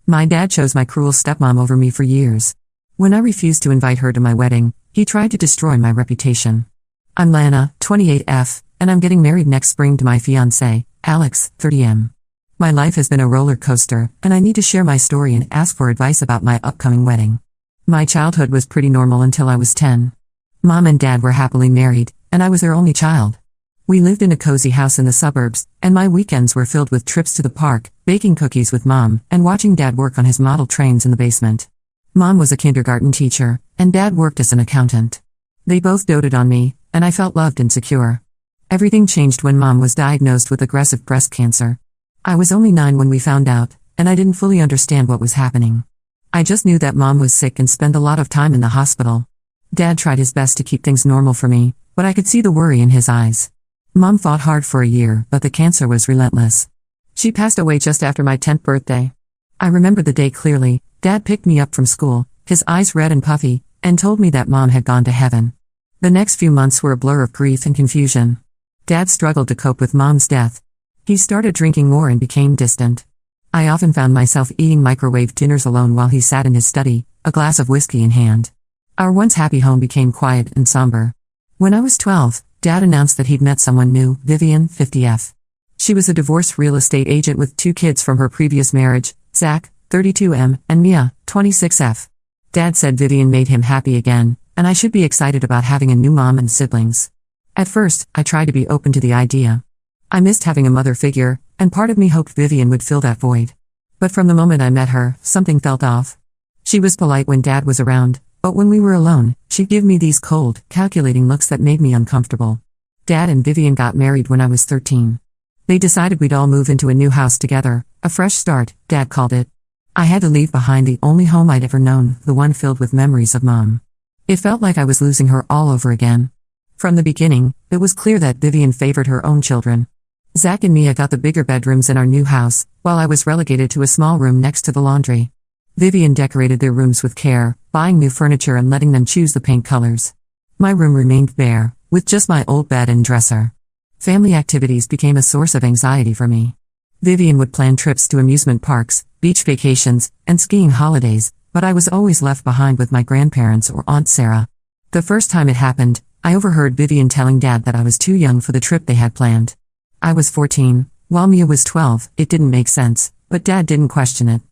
My dad chose my cruel stepmom over me for years. When I refused to invite her to my wedding, he tried to destroy my reputation. I'm Lana, 28F, and I'm getting married next spring to my fiancé, Alex, 30M. My life has been a roller coaster, and I need to share my story and ask for advice about my upcoming wedding. My childhood was pretty normal until I was 10. Mom and Dad were happily married, and I was their only child. We lived in a cozy house in the suburbs, and my weekends were filled with trips to the park, baking cookies with Mom, and watching Dad work on his model trains in the basement. Mom was a kindergarten teacher, and Dad worked as an accountant. They both doted on me, and I felt loved and secure. Everything changed when Mom was diagnosed with aggressive breast cancer. I was only 9 when we found out, and I didn't fully understand what was happening. I just knew that Mom was sick and spent a lot of time in the hospital. Dad tried his best to keep things normal for me, but I could see the worry in his eyes. Mom fought hard for a year, but the cancer was relentless. She passed away just after my 10th birthday. I remember the day clearly. Dad picked me up from school, his eyes red and puffy, and told me that Mom had gone to heaven. The next few months were a blur of grief and confusion. Dad struggled to cope with Mom's death. He started drinking more and became distant. I often found myself eating microwave dinners alone while he sat in his study, a glass of whiskey in hand. Our once happy home became quiet and somber. When I was 12, Dad announced that he'd met someone new, Vivian, 50F. She was a divorced real estate agent with 2 kids from her previous marriage, Zach, 32M, and Mia, 26F. Dad said Vivian made him happy again, and I should be excited about having a new mom and siblings. At first, I tried to be open to the idea. I missed having a mother figure, and part of me hoped Vivian would fill that void. But from the moment I met her, something felt off. She was polite when Dad was around, but when we were alone, she'd give me these cold, calculating looks that made me uncomfortable. Dad and Vivian got married when I was 13. They decided we'd all move into a new house together, a fresh start, Dad called it. I had to leave behind the only home I'd ever known, the one filled with memories of Mom. It felt like I was losing her all over again. From the beginning, it was clear that Vivian favored her own children. Zach and Mia got the bigger bedrooms in our new house, while I was relegated to a small room next to the laundry. Vivian decorated their rooms with care, buying new furniture and letting them choose the paint colors. My room remained bare, with just my old bed and dresser. Family activities became a source of anxiety for me. Vivian would plan trips to amusement parks, beach vacations, and skiing holidays, but I was always left behind with my grandparents or Aunt Sarah. The first time it happened, I overheard Vivian telling Dad that I was too young for the trip they had planned. I was 14, while Mia was 12, it didn't make sense, but Dad didn't question it.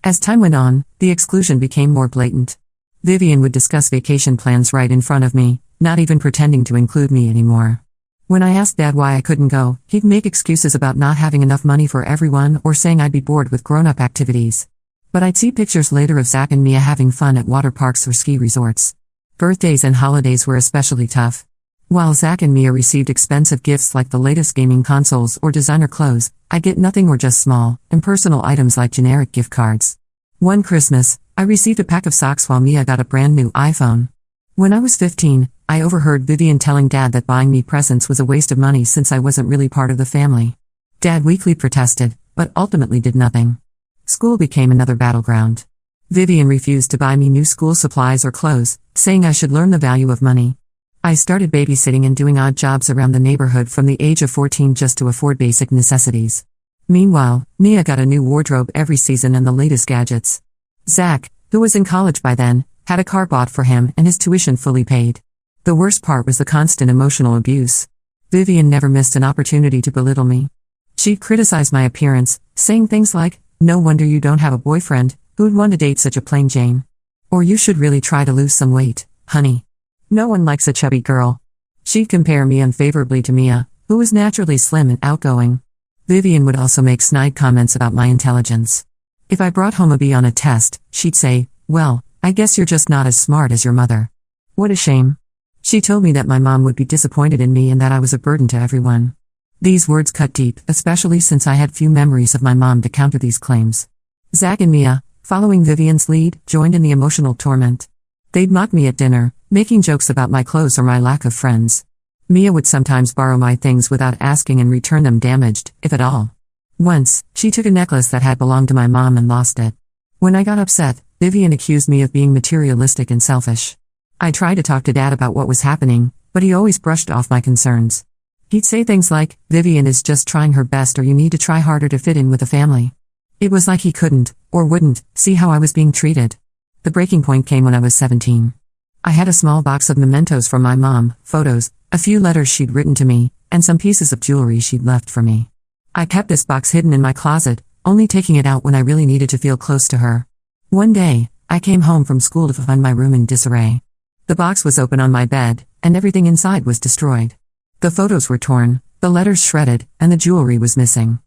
As time went on, the exclusion became more blatant. Vivian would discuss vacation plans right in front of me, not even pretending to include me anymore. When I asked Dad why I couldn't go, he'd make excuses about not having enough money for everyone or saying I'd be bored with grown-up activities. But I'd see pictures later of Zach and Mia having fun at water parks or ski resorts. Birthdays and holidays were especially tough. While Zach and Mia received expensive gifts like the latest gaming consoles or designer clothes, I'd get nothing or just small, impersonal items like generic gift cards. One Christmas, I received a pack of socks while Mia got a brand new iPhone. When I was 15, I overheard Vivian telling Dad that buying me presents was a waste of money since I wasn't really part of the family. Dad weakly protested, but ultimately did nothing. School became another battleground. Vivian refused to buy me new school supplies or clothes, saying I should learn the value of money. I started babysitting and doing odd jobs around the neighborhood from the age of 14 just to afford basic necessities. Meanwhile, Mia got a new wardrobe every season and the latest gadgets. Zach, who was in college by then, had a car bought for him and his tuition fully paid. The worst part was the constant emotional abuse. Vivian never missed an opportunity to belittle me. She'd criticize my appearance, saying things like, "No wonder you don't have a boyfriend, who'd want to date such a plain Jane?" Or "You should really try to lose some weight, honey. No one likes a chubby girl." She'd compare me unfavorably to Mia, who was naturally slim and outgoing. Vivian would also make snide comments about my intelligence. If I brought home a B on a test, she'd say, "Well, I guess you're just not as smart as your mother." What a shame. She told me that my mom would be disappointed in me and that I was a burden to everyone. These words cut deep, especially since I had few memories of my mom to counter these claims. Zach and Mia, following Vivian's lead, joined in the emotional torment. They'd mock me at dinner, making jokes about my clothes or my lack of friends. Mia would sometimes borrow my things without asking and return them damaged, if at all. Once, she took a necklace that had belonged to my mom and lost it. When I got upset, Vivian accused me of being materialistic and selfish. I tried to talk to Dad about what was happening, but he always brushed off my concerns. He'd say things like, "Vivian is just trying her best, or you need to try harder to fit in with the family." It was like he couldn't, or wouldn't, see how I was being treated. The breaking point came when I was 17. I had a small box of mementos from my mom, photos, a few letters she'd written to me, and some pieces of jewelry she'd left for me. I kept this box hidden in my closet, only taking it out when I really needed to feel close to her. One day, I came home from school to find my room in disarray. The box was open on my bed, and everything inside was destroyed. The photos were torn, the letters shredded, and the jewelry was missing.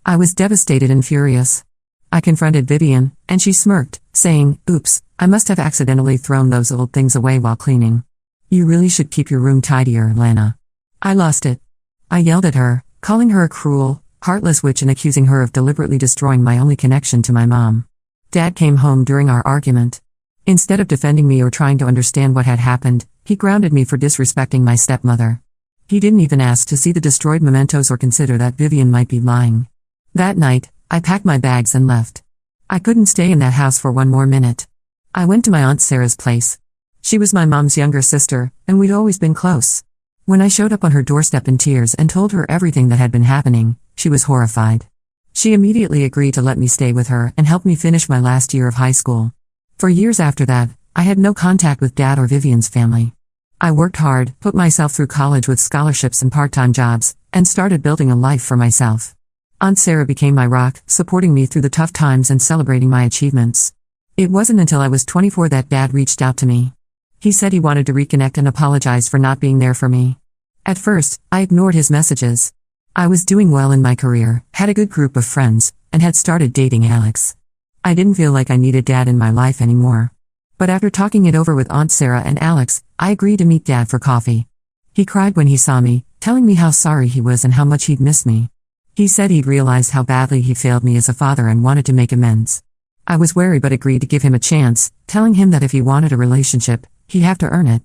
I was devastated and furious. I confronted Vivian, and she smirked, saying, "Oops, I must have accidentally thrown those old things away while cleaning. You really should keep your room tidier, Lana." I lost it. I yelled at her, calling her a cruel, heartless witch and accusing her of deliberately destroying my only connection to my mom. Dad came home during our argument. Instead of defending me or trying to understand what had happened, he grounded me for disrespecting my stepmother. He didn't even ask to see the destroyed mementos or consider that Vivian might be lying. That night, I packed my bags and left. I couldn't stay in that house for one more minute. I went to my Aunt Sarah's place. She was my mom's younger sister, and we'd always been close. When I showed up on her doorstep in tears and told her everything that had been happening, she was horrified. She immediately agreed to let me stay with her and help me finish my last year of high school. For years after that, I had no contact with Dad or Vivian's family. I worked hard, put myself through college with scholarships and part-time jobs, and started building a life for myself. Aunt Sarah became my rock, supporting me through the tough times and celebrating my achievements. It wasn't until I was 24 that Dad reached out to me. He said he wanted to reconnect and apologize for not being there for me. At first, I ignored his messages. I was doing well in my career, had a good group of friends, and had started dating Alex. I didn't feel like I needed Dad in my life anymore. But after talking it over with Aunt Sarah and Alex, I agreed to meet Dad for coffee. He cried when he saw me, telling me how sorry he was and how much he'd missed me. He said he'd realized how badly he failed me as a father and wanted to make amends. I was wary but agreed to give him a chance, telling him that if he wanted a relationship, he'd have to earn it.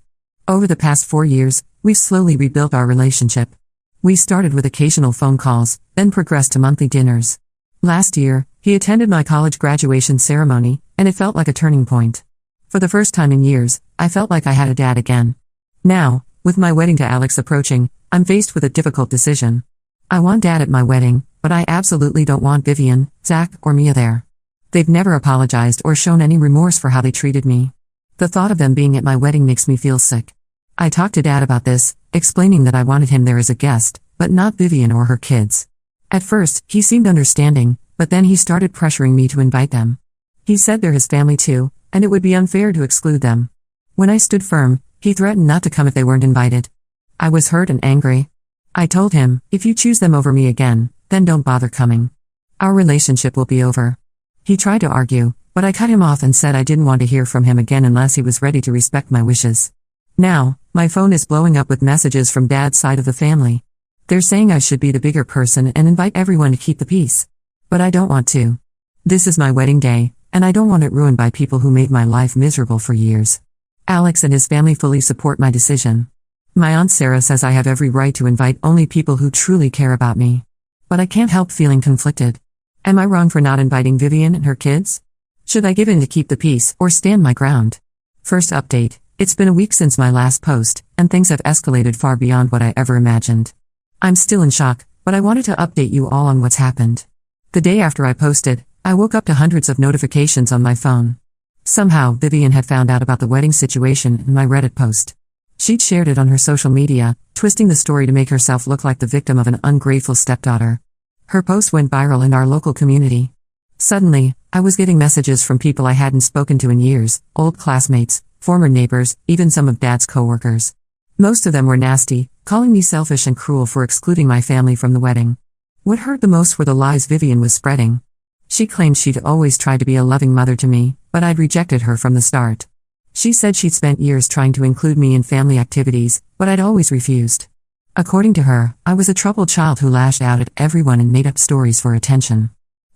Over the past 4 years, we've slowly rebuilt our relationship. We started with occasional phone calls, then progressed to monthly dinners. Last year, he attended my college graduation ceremony, and it felt like a turning point. For the first time in years, I felt like I had a dad again. Now, with my wedding to Alex approaching, I'm faced with a difficult decision. I want Dad at my wedding, but I absolutely don't want Vivian, Zach, or Mia there. They've never apologized or shown any remorse for how they treated me. The thought of them being at my wedding makes me feel sick. I talked to Dad about this, explaining that I wanted him there as a guest, but not Vivian or her kids. At first, he seemed understanding, but then he started pressuring me to invite them. He said they're his family too, and it would be unfair to exclude them. When I stood firm, he threatened not to come if they weren't invited. I was hurt and angry. I told him, if you choose them over me again, then don't bother coming. Our relationship will be over. He tried to argue, but I cut him off and said I didn't want to hear from him again unless he was ready to respect my wishes. Now, my phone is blowing up with messages from Dad's side of the family. They're saying I should be the bigger person and invite everyone to keep the peace. But I don't want to. This is my wedding day, and I don't want it ruined by people who made my life miserable for years. Alex and his family fully support my decision. My Aunt Sarah says I have every right to invite only people who truly care about me. But I can't help feeling conflicted. Am I wrong for not inviting Vivian and her kids? Should I give in to keep the peace or stand my ground? First update, it's been a week since my last post, and things have escalated far beyond what I ever imagined. I'm still in shock, but I wanted to update you all on what's happened. The day after I posted, I woke up to hundreds of notifications on my phone. Somehow, Vivian had found out about the wedding situation in my Reddit post. She'd shared it on her social media, twisting the story to make herself look like the victim of an ungrateful stepdaughter. Her post went viral in our local community. Suddenly, I was getting messages from people I hadn't spoken to in years, old classmates, former neighbors, even some of Dad's coworkers. Most of them were nasty, calling me selfish and cruel for excluding my family from the wedding. What hurt the most were the lies Vivian was spreading. She claimed she'd always tried to be a loving mother to me, but I'd rejected her from the start. She said she'd spent years trying to include me in family activities, but I'd always refused. According to her, I was a troubled child who lashed out at everyone and made up stories for attention.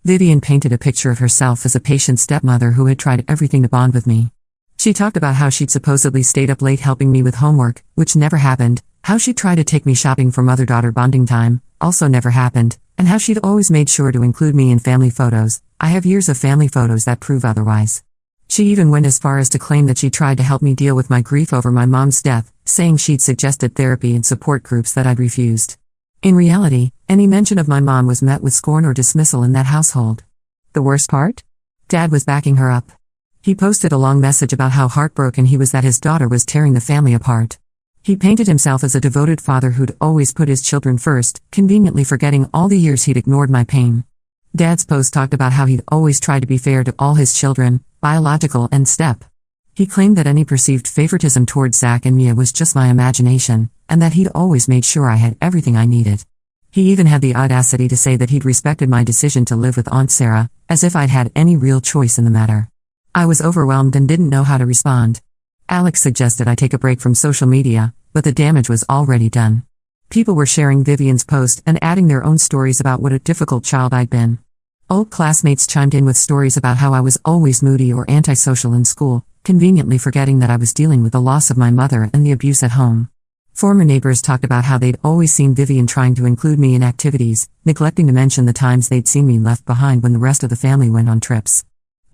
Vivian painted a picture of herself as a patient stepmother who had tried everything to bond with me. She talked about how she'd supposedly stayed up late helping me with homework, which never happened, how she'd tried to take me shopping for mother-daughter bonding time, also never happened, and how she'd always made sure to include me in family photos. I have years of family photos that prove otherwise. She even went as far as to claim that she tried to help me deal with my grief over my mom's death, saying she'd suggested therapy and support groups that I'd refused. In reality, any mention of my mom was met with scorn or dismissal in that household. The worst part? Dad was backing her up. He posted a long message about how heartbroken he was that his daughter was tearing the family apart. He painted himself as a devoted father who'd always put his children first, conveniently forgetting all the years he'd ignored my pain. Dad's post talked about how he'd always tried to be fair to all his children, biological and step. He claimed that any perceived favoritism towards Zach and Mia was just my imagination, and that he'd always made sure I had everything I needed. He even had the audacity to say that he'd respected my decision to live with Aunt Sarah, as if I'd had any real choice in the matter. I was overwhelmed and didn't know how to respond. Alex suggested I take a break from social media, but the damage was already done. People were sharing Vivian's post and adding their own stories about what a difficult child I'd been. Old classmates chimed in with stories about how I was always moody or antisocial in school, conveniently forgetting that I was dealing with the loss of my mother and the abuse at home. Former neighbors talked about how they'd always seen Vivian trying to include me in activities, neglecting to mention the times they'd seen me left behind when the rest of the family went on trips.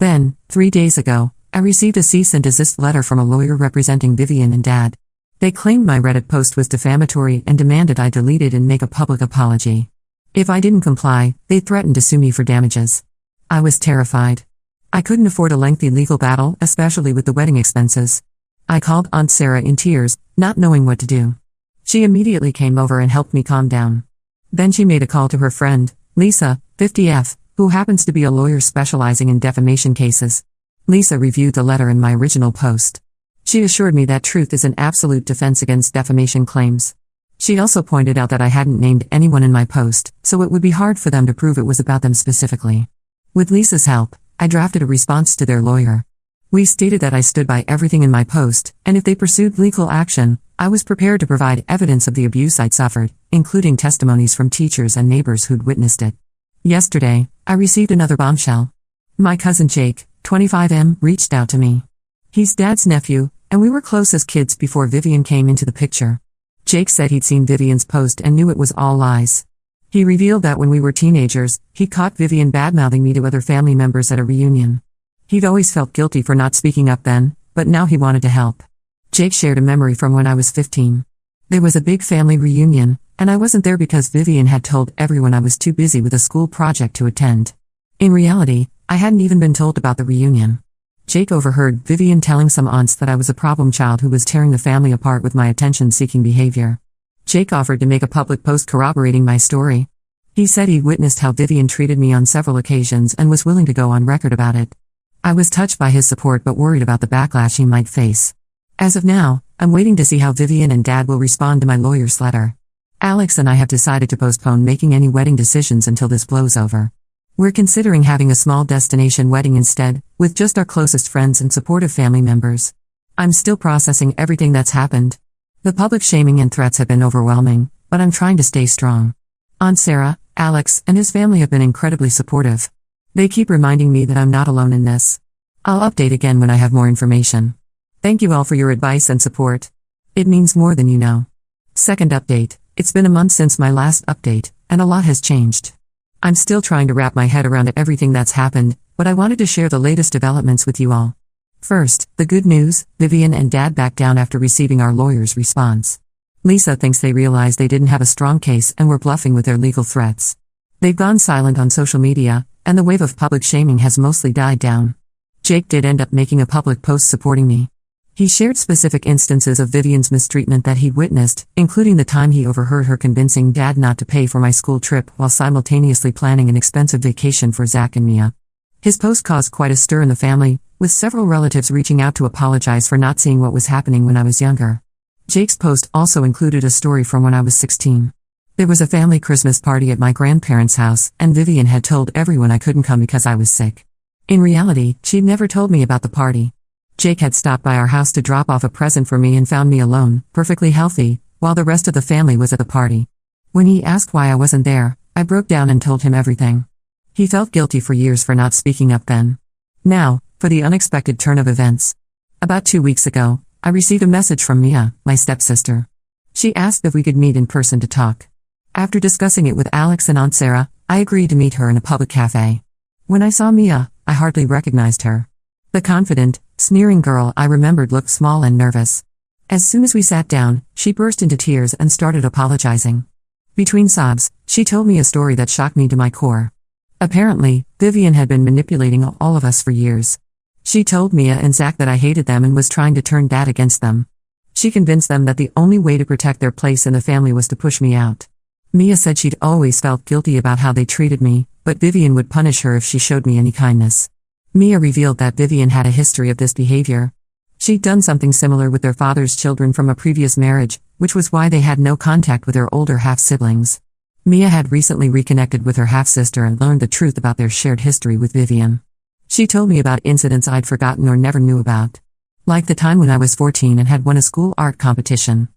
Then, 3 days ago, I received a cease and desist letter from a lawyer representing Vivian and Dad. They claimed my Reddit post was defamatory and demanded I delete it and make a public apology. If I didn't comply, they threatened to sue me for damages. I was terrified. I couldn't afford a lengthy legal battle, especially with the wedding expenses. I called Aunt Sarah in tears, not knowing what to do. She immediately came over and helped me calm down. Then she made a call to her friend, Lisa, 50F, who happens to be a lawyer specializing in defamation cases. Lisa reviewed the letter in my original post. She assured me that truth is an absolute defense against defamation claims. She also pointed out that I hadn't named anyone in my post, so it would be hard for them to prove it was about them specifically. With Lisa's help, I drafted a response to their lawyer. We stated that I stood by everything in my post, and if they pursued legal action, I was prepared to provide evidence of the abuse I'd suffered, including testimonies from teachers and neighbors who'd witnessed it. Yesterday, I received another bombshell. My cousin Jake, 25M, reached out to me. He's Dad's nephew, and we were close as kids before Vivian came into the picture. Jake said he'd seen Vivian's post and knew it was all lies. He revealed that when we were teenagers, he caught Vivian badmouthing me to other family members at a reunion. He'd always felt guilty for not speaking up then, but now he wanted to help. Jake shared a memory from when I was 15. There was a big family reunion, and I wasn't there because Vivian had told everyone I was too busy with a school project to attend. In reality, I hadn't even been told about the reunion. Jake overheard Vivian telling some aunts that I was a problem child who was tearing the family apart with my attention-seeking behavior. Jake offered to make a public post corroborating my story. He said he'd witnessed how Vivian treated me on several occasions and was willing to go on record about it. I was touched by his support but worried about the backlash he might face. As of now, I'm waiting to see how Vivian and Dad will respond to my lawyer's letter. Alex and I have decided to postpone making any wedding decisions until this blows over. We're considering having a small destination wedding instead, with just our closest friends and supportive family members. I'm still processing everything that's happened. The public shaming and threats have been overwhelming, but I'm trying to stay strong. Aunt Sarah, Alex, and his family have been incredibly supportive. They keep reminding me that I'm not alone in this. I'll update again when I have more information. Thank you all for your advice and support. It means more than you know. Second update. It's been a month since my last update, and a lot has changed. I'm still trying to wrap my head around everything that's happened, but I wanted to share the latest developments with you all. First, the good news, Vivian and Dad backed down after receiving our lawyer's response. Lisa thinks they realized they didn't have a strong case and were bluffing with their legal threats. They've gone silent on social media, and the wave of public shaming has mostly died down. Jake did end up making a public post supporting me. He shared specific instances of Vivian's mistreatment that he'd witnessed, including the time he overheard her convincing Dad not to pay for my school trip while simultaneously planning an expensive vacation for Zach and Mia. His post caused quite a stir in the family, with several relatives reaching out to apologize for not seeing what was happening when I was younger. Jake's post also included a story from when I was 16. There was a family Christmas party at my grandparents' house, and Vivian had told everyone I couldn't come because I was sick. In reality, she'd never told me about the party. Jake had stopped by our house to drop off a present for me and found me alone, perfectly healthy, while the rest of the family was at the party. When he asked why I wasn't there, I broke down and told him everything. He felt guilty for years for not speaking up then. Now, for the unexpected turn of events. About 2 weeks ago, I received a message from Mia, my stepsister. She asked if we could meet in person to talk. After discussing it with Alex and Aunt Sarah, I agreed to meet her in a public cafe. When I saw Mia, I hardly recognized her. The confident, sneering girl I remembered looked small and nervous. As soon as we sat down, she burst into tears and started apologizing. Between sobs, she told me a story that shocked me to my core. Apparently, Vivian had been manipulating all of us for years. She told Mia and Zach that I hated them and was trying to turn Dad against them. She convinced them that the only way to protect their place in the family was to push me out. Mia said she'd always felt guilty about how they treated me, but Vivian would punish her if she showed me any kindness. Mia revealed that Vivian had a history of this behavior. She'd done something similar with their father's children from a previous marriage, which was why they had no contact with their older half-siblings. Mia had recently reconnected with her half-sister and learned the truth about their shared history with Vivian. She told me about incidents I'd forgotten or never knew about. Like the time when I was 14 and had won a school art competition.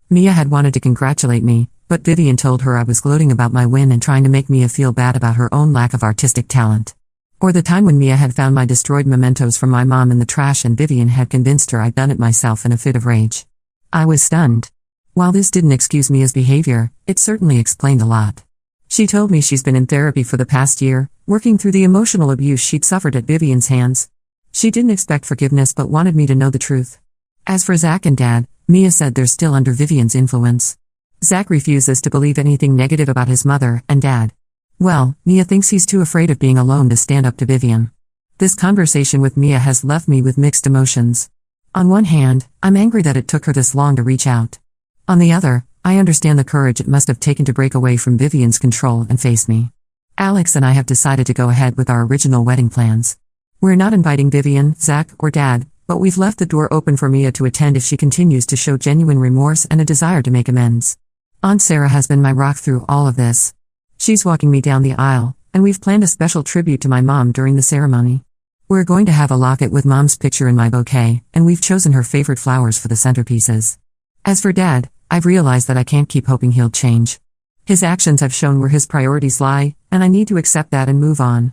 Mia had wanted to congratulate me, but Vivian told her I was gloating about my win and trying to make Mia feel bad about her own lack of artistic talent. Or the time when Mia had found my destroyed mementos from my mom in the trash and Vivian had convinced her I'd done it myself in a fit of rage. I was stunned. While this didn't excuse Mia's behavior, it certainly explained a lot. She told me she's been in therapy for the past year, working through the emotional abuse she'd suffered at Vivian's hands. She didn't expect forgiveness but wanted me to know the truth. As for Zach and Dad, Mia said they're still under Vivian's influence. Zach refuses to believe anything negative about his mother and Dad. Well, Mia thinks he's too afraid of being alone to stand up to Vivian. This conversation with Mia has left me with mixed emotions. On one hand, I'm angry that it took her this long to reach out. On the other, I understand the courage it must have taken to break away from Vivian's control and face me. Alex and I have decided to go ahead with our original wedding plans. We're not inviting Vivian, Zach, or Dad, but we've left the door open for Mia to attend if she continues to show genuine remorse and a desire to make amends. Aunt Sarah has been my rock through all of this. She's walking me down the aisle, and we've planned a special tribute to my mom during the ceremony. We're going to have a locket with Mom's picture in my bouquet, and we've chosen her favorite flowers for the centerpieces. As for Dad, I've realized that I can't keep hoping he'll change. His actions have shown where his priorities lie, and I need to accept that and move on.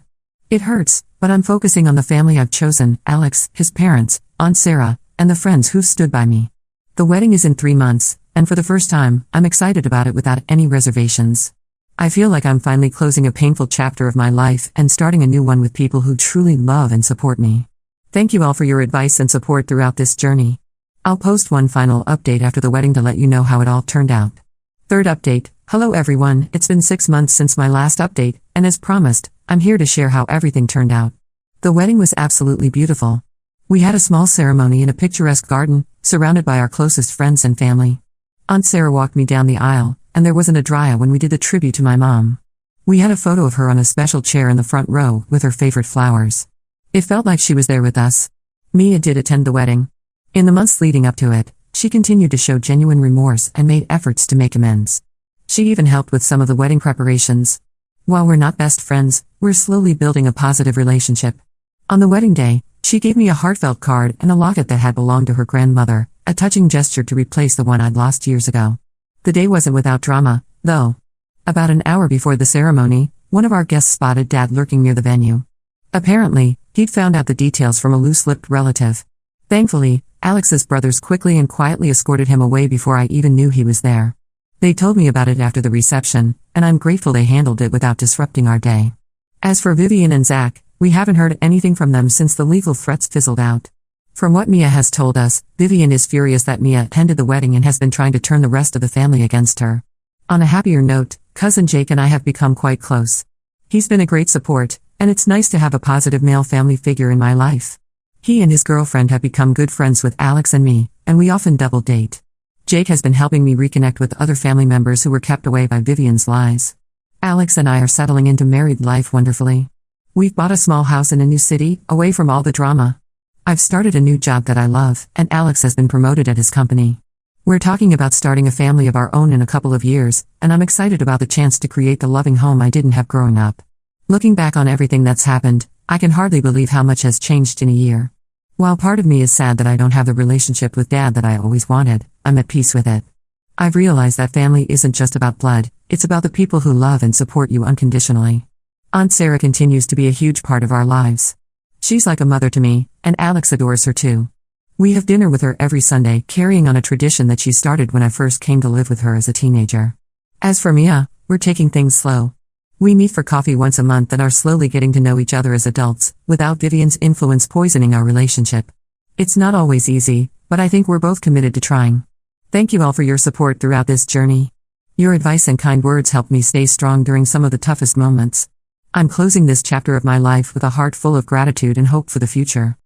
It hurts, but I'm focusing on the family I've chosen, Alex, his parents, Aunt Sarah, and the friends who've stood by me. The wedding is in 3 months, and for the first time, I'm excited about it without any reservations. I feel like I'm finally closing a painful chapter of my life and starting a new one with people who truly love and support me. Thank you all for your advice and support throughout this journey. I'll post one final update after the wedding to let you know how it all turned out. Third update. Hello everyone, it's been 6 months since my last update, and as promised, I'm here to share how everything turned out. The wedding was absolutely beautiful. We had a small ceremony in a picturesque garden, surrounded by our closest friends and family. Aunt Sarah walked me down the aisle, and there wasn't a dry eye when we did the tribute to my mom. We had a photo of her on a special chair in the front row, with her favorite flowers. It felt like she was there with us. Mia did attend the wedding. In the months leading up to it, she continued to show genuine remorse and made efforts to make amends. She even helped with some of the wedding preparations. While we're not best friends, we're slowly building a positive relationship. On the wedding day, she gave me a heartfelt card and a locket that had belonged to her grandmother, a touching gesture to replace the one I'd lost years ago. The day wasn't without drama, though. About an hour before the ceremony, one of our guests spotted Dad lurking near the venue. Apparently, he'd found out the details from a loose-lipped relative. Thankfully, Alex's brothers quickly and quietly escorted him away before I even knew he was there. They told me about it after the reception, and I'm grateful they handled it without disrupting our day. As for Vivian and Zach, we haven't heard anything from them since the legal threats fizzled out. From what Mia has told us, Vivian is furious that Mia attended the wedding and has been trying to turn the rest of the family against her. On a happier note, cousin Jake and I have become quite close. He's been a great support, and it's nice to have a positive male family figure in my life. He and his girlfriend have become good friends with Alex and me, and we often double date. Jake has been helping me reconnect with other family members who were kept away by Vivian's lies. Alex and I are settling into married life wonderfully. We've bought a small house in a new city, away from all the drama. I've started a new job that I love, and Alex has been promoted at his company. We're talking about starting a family of our own in a couple of years, and I'm excited about the chance to create the loving home I didn't have growing up. Looking back on everything that's happened, I can hardly believe how much has changed in a year. While part of me is sad that I don't have the relationship with Dad that I always wanted, I'm at peace with it. I've realized that family isn't just about blood, it's about the people who love and support you unconditionally. Aunt Sarah continues to be a huge part of our lives. She's like a mother to me, and Alex adores her too. We have dinner with her every Sunday, carrying on a tradition that she started when I first came to live with her as a teenager. As for Mia, we're taking things slow. We meet for coffee once a month and are slowly getting to know each other as adults, without Vivian's influence poisoning our relationship. It's not always easy, but I think we're both committed to trying. Thank you all for your support throughout this journey. Your advice and kind words helped me stay strong during some of the toughest moments. I'm closing this chapter of my life with a heart full of gratitude and hope for the future.